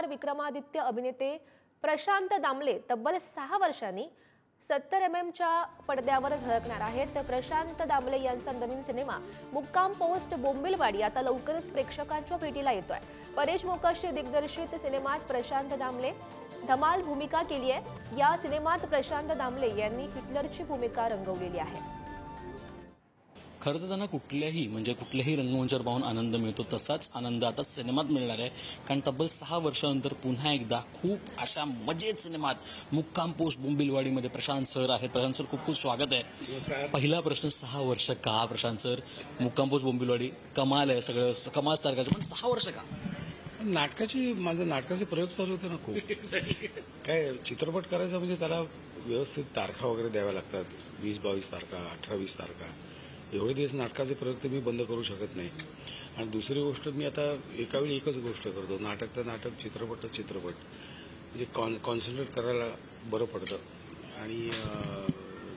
सुकुमार विक्रमादित्य अभिनेते प्रशांत दामले तब्बल 6 वर्षांनी 70 mm पडद्यावर झळकणार आहेत। तर प्रशांत दामले यांचा नवीन सिनेमा मुक्काम पोस्ट बोंबिलवाडी आता लवकरच प्रेक्षकांच्या भेटीला येतोय। परेश मोकाशी दिग्दर्शित सिनेमात प्रशांत दामले धमाल भूमिका केली आहे। या सिनेमात प्रशांत दामले यांनी हिटलरची भूमिका रंगवलेली आहे। खरं तर त्यांना कुठल्याही रंगमंचावर पाहून आनंद मिळतो, तसाच आनंद आता सिनेमात मिळणार आहे। कारण तब्बल 6 वर्षांनंतर पुन्हा एकदा खूप अशा मजेत सिनेमात मुक्काम पोस्ट बोंबिलवाडीमध्ये प्रशांत सर आहेत। प्रशांत सर, खूप खूप स्वागत आहे। पहिला प्रश्न, 6 वर्ष का प्रशांत सर? मुक्काम पोस्ट बोंबिलवाडी कमाल आहे, सगळं कमाल सारखं, पण 6 वर्ष का? माझं नाटकाचे प्रयोग चालू होते ना खूप। काय चित्रपट करायचा म्हणजे त्याला व्यवस्थित तारखा वगैरे द्याव्या लागतात, 20-22 तारखा, 18-20 तारखा। एवढे दिवस नाटकाचे प्रयोग तर मी बंद करू शकत नाही। आणि दुसरी गोष्ट, मी आता एकावेळी एकच गोष्ट करतो, नाटक तर नाटक, चित्रपट तर चित्रपट, म्हणजे कॉन्सन्ट्रेट करायला बरं पडतं। आणि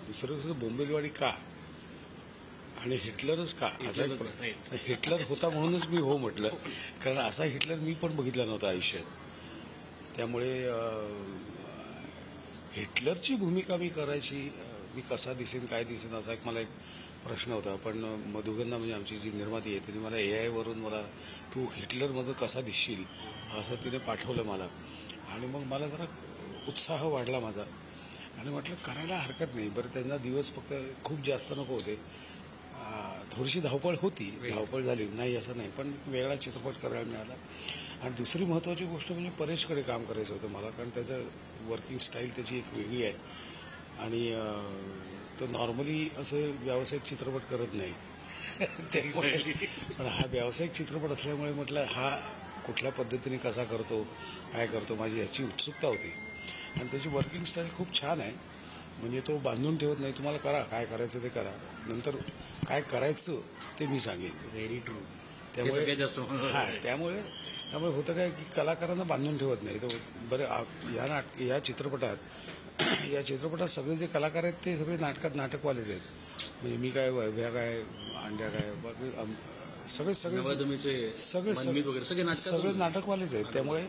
दुसरी गोष्ट, बोंबिलवाडी का आणि हिटलरच का? असा हिटलर होता म्हणूनच मी हो म्हटलं, कारण असा हिटलर मी पण बघितला नव्हता आयुष्यात। त्यामुळे हिटलरची भूमिका मी करायची, मी कसा दिसेन काय दिसेन असा एक मला एक प्रश्न होता। पण मधुगंधा म्हणजे आमची जी निर्माती आहे तिने मला AI वरून मला तू हिटलरमध्ये कसा दिसशील असं तिने पाठवलं मला। आणि मग मला जरा उत्साह वाढला माझा आणि म्हटलं करायला हरकत नाही। बरं, त्यांना दिवस फक्त खूप जास्त नको होते, थोडीशी धावपळ होती, धावपळ झाली नाही असं नाही, पण वेगळा चित्रपट करायला मिळाला। आणि दुसरी महत्त्वाची गोष्ट म्हणजे परेशकडे काम करायचं होतं मला, कारण त्याचं वर्किंग स्टाईल त्याची एक वेगळी आहे आणि तो नॉर्मली असं व्यावसायिक चित्रपट करत नाही त्यामुळे, पण हा व्यावसायिक चित्रपट असल्यामुळे म्हटलं हा कुठल्या पद्धतीने कसा करतो, काय करतो, माझी ह्याची उत्सुकता होती। आणि त्याची वर्किंग स्टाईल खूप छान आहे, म्हणजे तो बांधून ठेवत नाही, तुम्हाला करा काय करायचं ते करा, नंतर काय करायचं ते मी सांगेन। Very true. त्यामुळे होतं काय की कलाकारांना बांधून ठेवत नाही तो। बरं, या चित्रपटात सगळे जे कलाकार आहेत ते सगळे नाटकवालेच आहेत, म्हणजे मी काय, वैभ्या काय, अंड्या काय, बाकी सगळे नाटकवालेच आहेत। त्यामुळे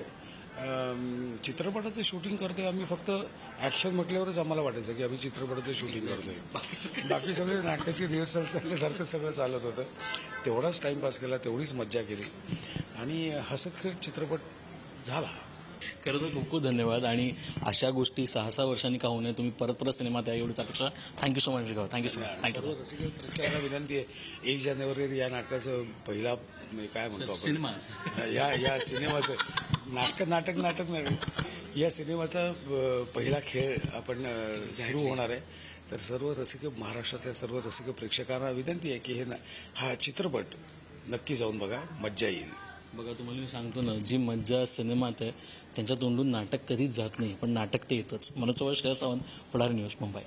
चित्रपटाचं शूटिंग करतोय आम्ही, फक्त ॲक्शन म्हटल्यावरच आम्हाला वाटायचं की आम्ही चित्रपटाचं शूटिंग करतोय, बाकी सगळे नाटकाची रिहर्सल चालल्यासारखं सगळं चालत होतं। तेवढाच टाइमपास केला, तेवढीच मज्जा केली आणि हसत खेळत चित्रपट झाला। खरं तर खूप खूप धन्यवाद। आणि अशा गोष्टी 6-6 वर्षांनी का होऊ नये, तुम्ही परत सिनेमात या एवढीच अपेक्षा। Thank you so much. Thank you so much. Thank you. रसिक प्रेक्षकांना विनंती आहे, 1 जानेवारी या नाटकाचं पहिला काय म्हणतो आपण, या सिनेमाचं नाटक या सिनेमाचा पहिला खेळ आपण सुरू होणार आहे। तर सर्व रसिक, महाराष्ट्रातल्या सर्व रसिक प्रेक्षकांना विनंती आहे की हा चित्रपट नक्की जाऊन बघा, मज्जा येईल। बघा, तुम्हाला मी सांगतो ना, जी मज्जा सिनेमात आहे त्यांच्या तोंडून नाटक कधीच जात नाही, पण नाटक ते येतच। मनोज चव्हाण, सावंत, पुढारी न्यूज, मुंबई।